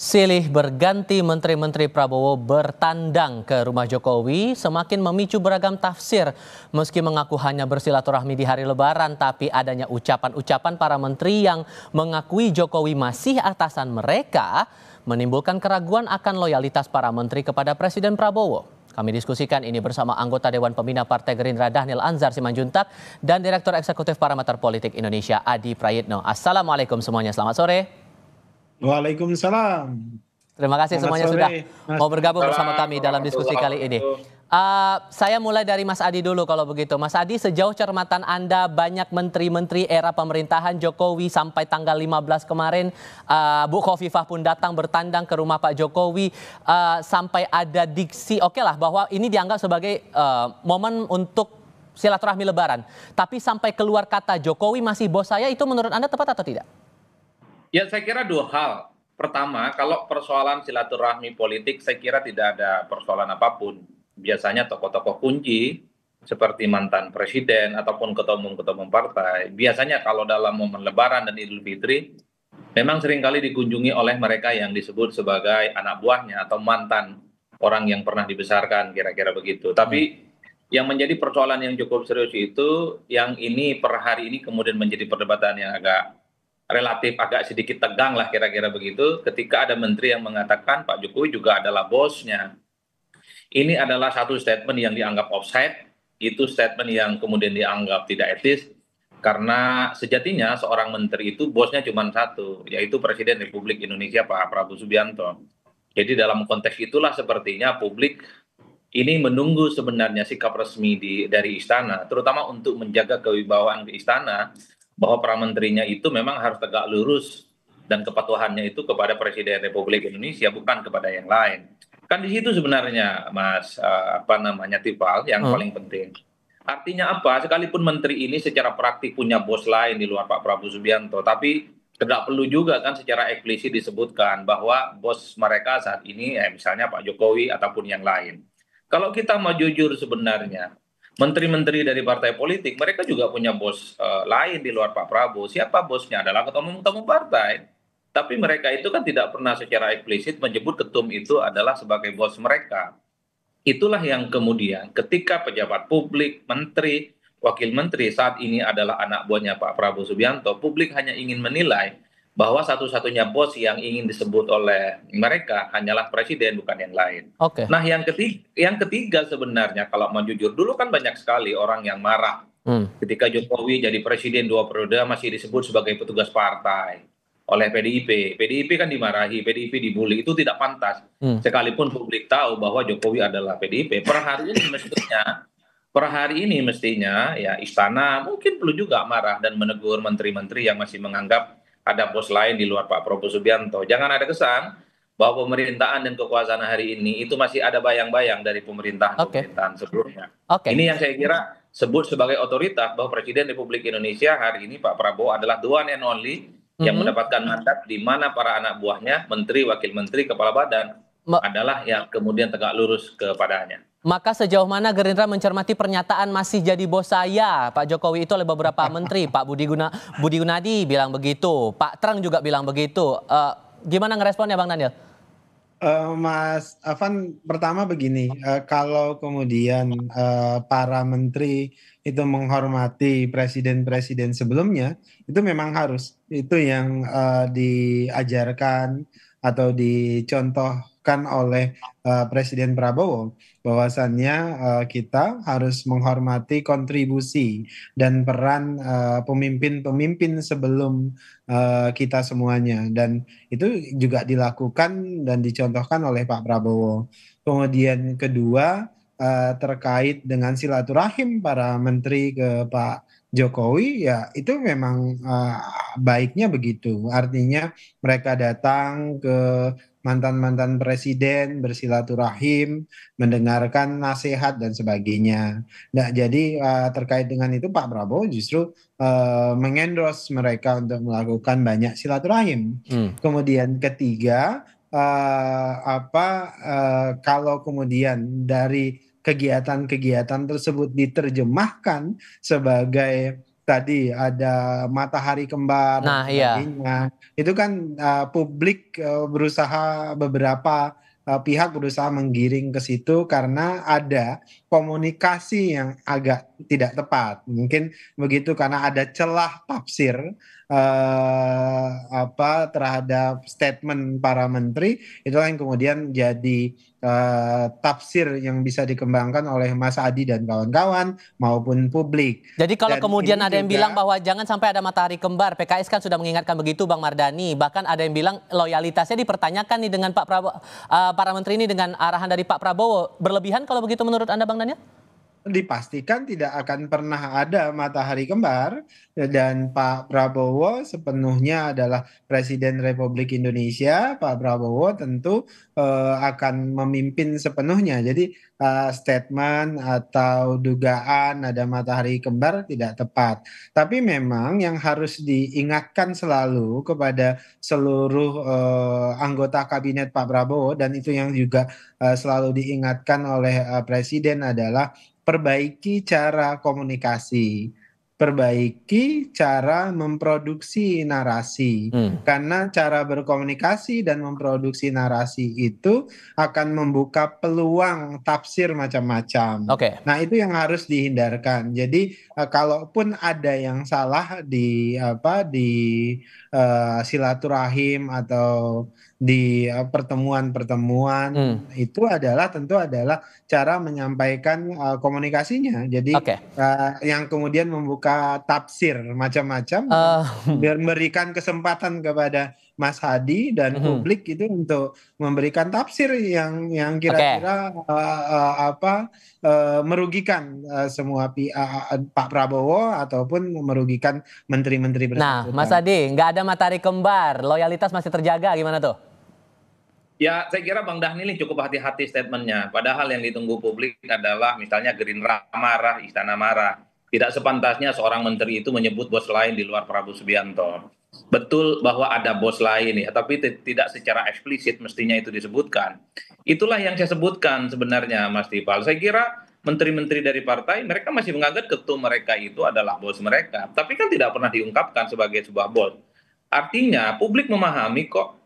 Silih berganti Menteri-Menteri Prabowo bertandang ke rumah Jokowi semakin memicu beragam tafsir. Meski mengaku hanya bersilaturahmi di hari Lebaran, tapi adanya ucapan-ucapan para menteri yang mengakui Jokowi masih atasan mereka menimbulkan keraguan akan loyalitas para menteri kepada Presiden Prabowo. Kami diskusikan ini bersama anggota Dewan Pembina Partai Gerindra Dhanil Anzar Simanjuntak dan Direktur Eksekutif Parameter Politik Indonesia Adi Prayitno. Assalamualaikum semuanya, selamat sore. Waalaikumsalam. Terima kasih Selamat semuanya sore, sudah Mas. mau bergabung bersama Waalaikumsalam kami dalam diskusi warahmatullahi kali ini. wabarakatuh. Saya mulai dari Mas Adi dulu kalau begitu. Mas Adi, sejauh cermatan Anda banyak menteri-menteri era pemerintahan Jokowi sampai tanggal 15 kemarin, Bu Khofifah pun datang bertandang ke rumah Pak Jokowi, sampai ada diksi oke lah bahwa ini dianggap sebagai momen untuk silaturahmi Lebaran. Tapi sampai keluar kata Jokowi masih bos saya, itu menurut Anda tepat atau tidak? Ya, saya kira dua hal. Pertama, kalau persoalan silaturahmi politik, saya kira tidak ada persoalan apapun. Biasanya tokoh-tokoh kunci seperti mantan presiden ataupun ketua umum partai, biasanya kalau dalam momen Lebaran dan Idul Fitri, memang seringkali dikunjungi oleh mereka yang disebut sebagai anak buahnya atau mantan orang yang pernah dibesarkan, kira-kira begitu. Tapi yang menjadi persoalan yang cukup serius itu, yang ini per hari ini kemudian menjadi perdebatan yang relatif agak sedikit tegang lah kira-kira begitu, ketika ada menteri yang mengatakan Pak Jokowi juga adalah bosnya. Ini adalah satu statement yang dianggap offside, itu statement yang kemudian dianggap tidak etis, karena sejatinya seorang menteri itu bosnya cuma satu, yaitu Presiden Republik Indonesia Pak Prabowo Subianto. Jadi dalam konteks itulah sepertinya publik ini menunggu sebenarnya sikap resmi dari istana, terutama untuk menjaga kewibawaan di istana, bahwa para menterinya itu memang harus tegak lurus dan kepatuhannya itu kepada Presiden Republik Indonesia, bukan kepada yang lain. Kan di situ sebenarnya, Mas, Tifal, yang paling penting. Artinya apa? Sekalipun menteri ini secara praktik punya bos lain di luar Pak Prabowo Subianto, tapi tidak perlu juga kan secara eksplisit disebutkan bahwa bos mereka saat ini, misalnya Pak Jokowi ataupun yang lain. Kalau kita mau jujur sebenarnya, menteri-menteri dari partai politik, mereka juga punya bos lain di luar Pak Prabowo. Siapa bosnya? Adalah ketua umum partai. Tapi mereka itu kan tidak pernah secara eksplisit menyebut ketum itu adalah sebagai bos mereka. Itulah yang kemudian ketika pejabat publik, menteri, wakil menteri saat ini adalah anak buahnya Pak Prabowo Subianto, publik hanya ingin menilai bahwa satu-satunya bos yang ingin disebut oleh mereka hanyalah presiden, bukan yang lain. Oke. Nah, yang ketiga sebenarnya kalau mau jujur, dulu kan banyak sekali orang yang marah ketika Jokowi jadi presiden 2 periode masih disebut sebagai petugas partai oleh PDIP. PDIP kan dimarahi, PDIP dibully, itu tidak pantas. Sekalipun publik tahu bahwa Jokowi adalah PDIP, per hari ini mestinya ya istana mungkin perlu juga marah dan menegur menteri-menteri yang masih menganggap ada bos lain di luar Pak Prabowo Subianto. Jangan ada kesan bahwa pemerintahan dan kekuasaan hari ini itu masih ada bayang-bayang dari pemerintahan sebelumnya. Oke. Ini yang saya kira sebut sebagai otoritas bahwa Presiden Republik Indonesia hari ini Pak Prabowo adalah the one and only yang mendapatkan mandat, di mana para anak buahnya, menteri, wakil menteri, kepala badan adalah yang kemudian tegak lurus kepadanya. Maka sejauh mana Gerindra mencermati pernyataan masih jadi bos saya Pak Jokowi itu oleh beberapa menteri? Pak Budi Gunadi bilang begitu, Pak Treng juga bilang begitu. Gimana ngeresponnya Bang Daniel? Mas Afan, pertama begini, kalau kemudian para menteri itu menghormati presiden-presiden sebelumnya, itu memang harus. Itu yang diajarkan atau dicontohkan oleh Presiden Prabowo, bahwasannya kita harus menghormati kontribusi dan peran pemimpin-pemimpin sebelum kita semuanya. Dan itu juga dilakukan dan dicontohkan oleh Pak Prabowo. Kemudian kedua, terkait dengan silaturahim para menteri ke Pak Jokowi, ya itu memang baiknya begitu. Artinya mereka datang ke mantan-mantan presiden bersilaturahim, mendengarkan nasihat dan sebagainya. Nah, jadi terkait dengan itu Pak Prabowo justru mengendorse mereka untuk melakukan banyak silaturahim. Kemudian ketiga, kalau kemudian dari kegiatan-kegiatan tersebut diterjemahkan sebagai tadi ada matahari kembar dan Nah, iya. sebagainya. Itu kan publik berusaha beberapa pihak berusaha menggiring ke situ karena ada komunikasi yang agak tidak tepat. Mungkin begitu karena ada celah tafsir terhadap statement para menteri, itulah yang kemudian jadi tafsir yang bisa dikembangkan oleh Mas Adi dan kawan-kawan maupun publik. Jadi kalau Dan kemudian ini ada yang bilang juga bahwa jangan sampai ada matahari kembar, PKS kan sudah mengingatkan begitu Bang Mardhani. Bahkan ada yang bilang loyalitasnya dipertanyakan nih dengan Pak Prabowo, para menteri ini dengan arahan dari Pak Prabowo. Berlebihan kalau begitu menurut Anda Bang Daniel? dipastikan tidak akan pernah ada matahari kembar dan Pak Prabowo sepenuhnya adalah Presiden Republik Indonesia. Pak Prabowo tentu akan memimpin sepenuhnya. Jadi statement atau dugaan ada matahari kembar tidak tepat. Tapi memang yang harus diingatkan selalu kepada seluruh anggota kabinet Pak Prabowo dan itu yang juga selalu diingatkan oleh Presiden adalah perbaiki cara komunikasi, perbaiki cara memproduksi narasi. Hmm. Karena cara berkomunikasi dan memproduksi narasi itu akan membuka peluang tafsir macam-macam. Oke. Nah, itu yang harus dihindarkan. Jadi, kalaupun ada yang salah di silaturahim atau di pertemuan-pertemuan Hmm. itu adalah tentu adalah cara menyampaikan komunikasinya. Jadi Oke. yang kemudian membuka tafsir macam-macam dan Eh, memberikan kesempatan kepada Mas Hadi dan mhm. publik itu untuk memberikan tafsir yang Oke. kira-kira merugikan semua Pak Prabowo ataupun merugikan menteri-menteri Nah, Mas bersangkutan. Adi, nggak ada matahari kembar, loyalitas masih terjaga, gimana tuh? Ya, saya kira Bang Dhanil ini cukup hati-hati statementnya. Padahal yang ditunggu publik adalah misalnya Gerindra marah, Istana marah. Tidak sepantasnya seorang menteri itu menyebut bos lain di luar Prabowo Subianto. Betul bahwa ada bos lain ya, tapi tidak secara eksplisit mestinya itu disebutkan. Itulah yang saya sebutkan sebenarnya, Mas Tipal. Saya kira menteri-menteri dari partai mereka masih menganggap ketum mereka itu adalah bos mereka, tapi kan tidak pernah diungkapkan sebagai sebuah bos. Artinya publik memahami kok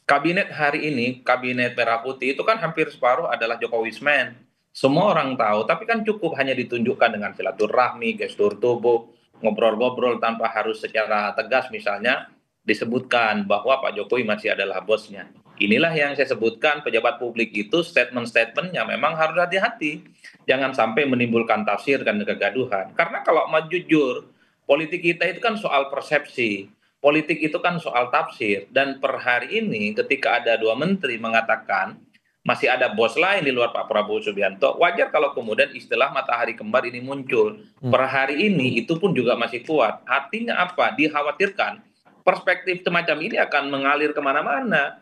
kabinet hari ini, kabinet Merah Putih itu kan hampir separuh adalah Jokowismen. Semua orang tahu, tapi kan cukup hanya ditunjukkan dengan silaturahmi, gestur tubuh, ngobrol-ngobrol tanpa harus secara tegas misalnya disebutkan bahwa Pak Jokowi masih adalah bosnya. Inilah yang saya sebutkan pejabat publik itu statement-statementnya memang harus hati-hati. Jangan sampai menimbulkan tafsir dan kegaduhan. Karena kalau mau jujur, politik kita itu kan soal persepsi. Politik itu kan soal tafsir dan per hari ini ketika ada dua menteri mengatakan masih ada bos lain di luar Pak Prabowo Subianto, wajar kalau kemudian istilah matahari kembar ini muncul. Per hari ini itu pun juga masih kuat. Artinya apa? Dikhawatirkan perspektif semacam ini akan mengalir kemana-mana.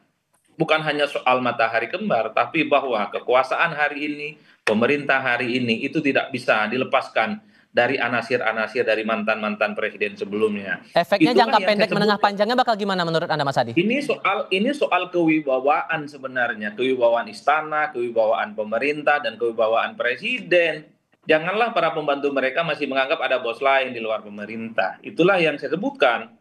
Bukan hanya soal matahari kembar, tapi bahwa kekuasaan hari ini, pemerintah hari ini itu tidak bisa dilepaskan dari anasir-anasir dari mantan-mantan presiden sebelumnya. Efeknya Itulah jangka yang pendek saya menengah sebut. panjangnya bakal gimana menurut Anda Mas Adi? Ini soal kewibawaan sebenarnya, kewibawaan istana, kewibawaan pemerintah dan kewibawaan presiden. Janganlah para pembantu mereka masih menganggap ada bos lain di luar pemerintah. Itulah yang saya sebutkan.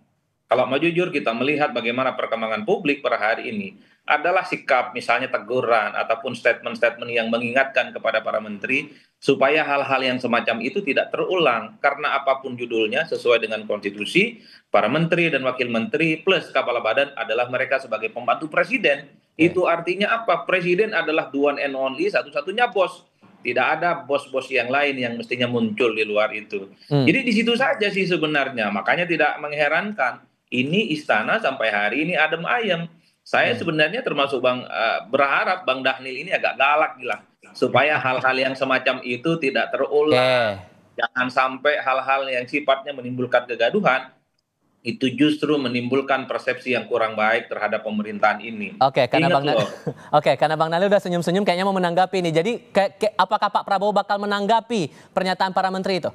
Kalau mau jujur kita melihat bagaimana perkembangan publik per hari ini adalah sikap misalnya teguran ataupun statement-statement yang mengingatkan kepada para menteri supaya hal-hal yang semacam itu tidak terulang karena apapun judulnya sesuai dengan konstitusi para menteri dan wakil menteri plus kepala badan adalah mereka sebagai pembantu presiden. Oke. Itu artinya apa? Presiden adalah the one and only satu-satunya bos. Tidak ada bos-bos yang lain yang mestinya muncul di luar itu. Hmm. Jadi di situ saja sih sebenarnya. Makanya tidak mengherankan ini istana sampai hari ini adem ayem. Saya sebenarnya termasuk berharap Bang Dhanil ini agak galak gila supaya hal-hal yang semacam itu tidak terulang. Oke. Jangan sampai hal-hal yang sifatnya menimbulkan kegaduhan itu justru menimbulkan persepsi yang kurang baik terhadap pemerintahan ini. Oke, karena Ingat Bang loh, Oke, karena Bang Nali udah senyum-senyum kayaknya mau menanggapi nih. Jadi apakah Pak Prabowo bakal menanggapi pernyataan para menteri itu?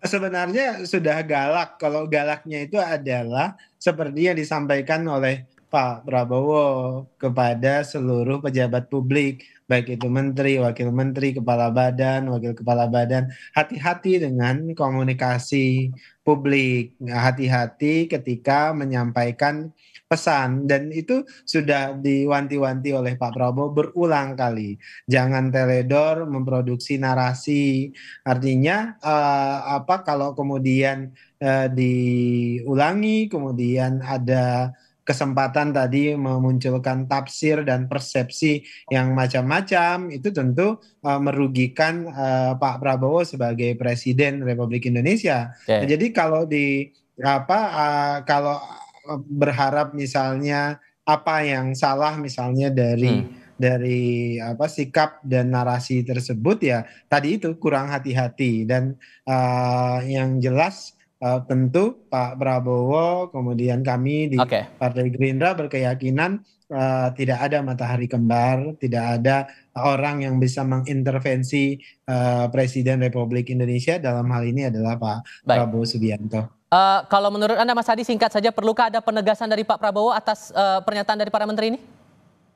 Sebenarnya sudah galak. Kalau galaknya itu adalah seperti yang disampaikan oleh Pak Prabowo kepada seluruh pejabat publik, baik itu menteri, wakil menteri, kepala badan, wakil kepala badan, hati-hati dengan komunikasi publik, hati-hati ketika menyampaikan pesan, dan itu sudah diwanti-wanti oleh Pak Prabowo berulang kali. Jangan teledor memproduksi narasi, artinya kalau kemudian diulangi, kemudian ada kesempatan tadi memunculkan tafsir dan persepsi yang macam-macam, itu tentu merugikan Pak Prabowo sebagai Presiden Republik Indonesia. Nah, Oke. jadi kalau berharap misalnya apa yang salah misalnya Hmm. dari sikap dan narasi tersebut, ya tadi itu kurang hati-hati. Dan yang jelas tentu Pak Prabowo, kemudian kami di Oke. Partai Gerindra berkeyakinan tidak ada matahari kembar, tidak ada orang yang bisa mengintervensi Presiden Republik Indonesia, dalam hal ini adalah Pak Baik. Prabowo Subianto. Kalau menurut Anda, Mas Hadi, singkat saja, perlukah ada penegasan dari Pak Prabowo atas pernyataan dari para menteri ini?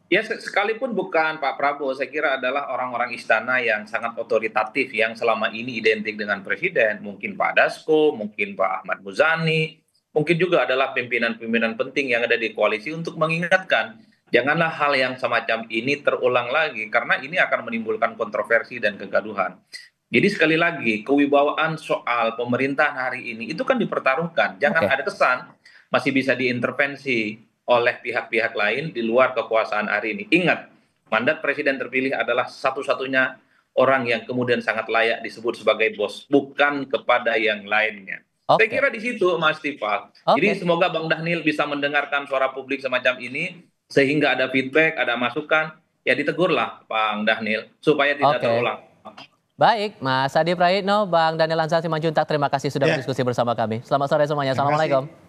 Ya, sekalipun bukan Pak Prabowo, saya kira adalah orang-orang istana yang sangat otoritatif yang selama ini identik dengan presiden. Mungkin Pak Dasko, mungkin Pak Ahmad Muzani, mungkin juga adalah pimpinan-pimpinan penting yang ada di koalisi untuk mengingatkan, janganlah hal yang semacam ini terulang lagi, karena ini akan menimbulkan kontroversi dan kegaduhan. Jadi sekali lagi, kewibawaan soal pemerintahan hari ini itu kan dipertaruhkan. Jangan Oke. ada kesan masih bisa diintervensi oleh pihak-pihak lain di luar kekuasaan hari ini. Ingat, mandat presiden terpilih adalah satu-satunya orang yang kemudian sangat layak disebut sebagai bos, bukan kepada yang lainnya. Saya Oke. kira di situ, Mas Tifal. Jadi Oke. semoga Bang Dhanil bisa mendengarkan suara publik semacam ini, sehingga ada feedback, ada masukan, ya ditegurlah Bang Dhanil, supaya tidak Oke. terulang. Baik, Mas Hadi Prayitno, Bang Daniel Ansar Simanjuntak, terima kasih sudah Ya, berdiskusi bersama kami. Selamat sore semuanya. terima kasih. Assalamualaikum.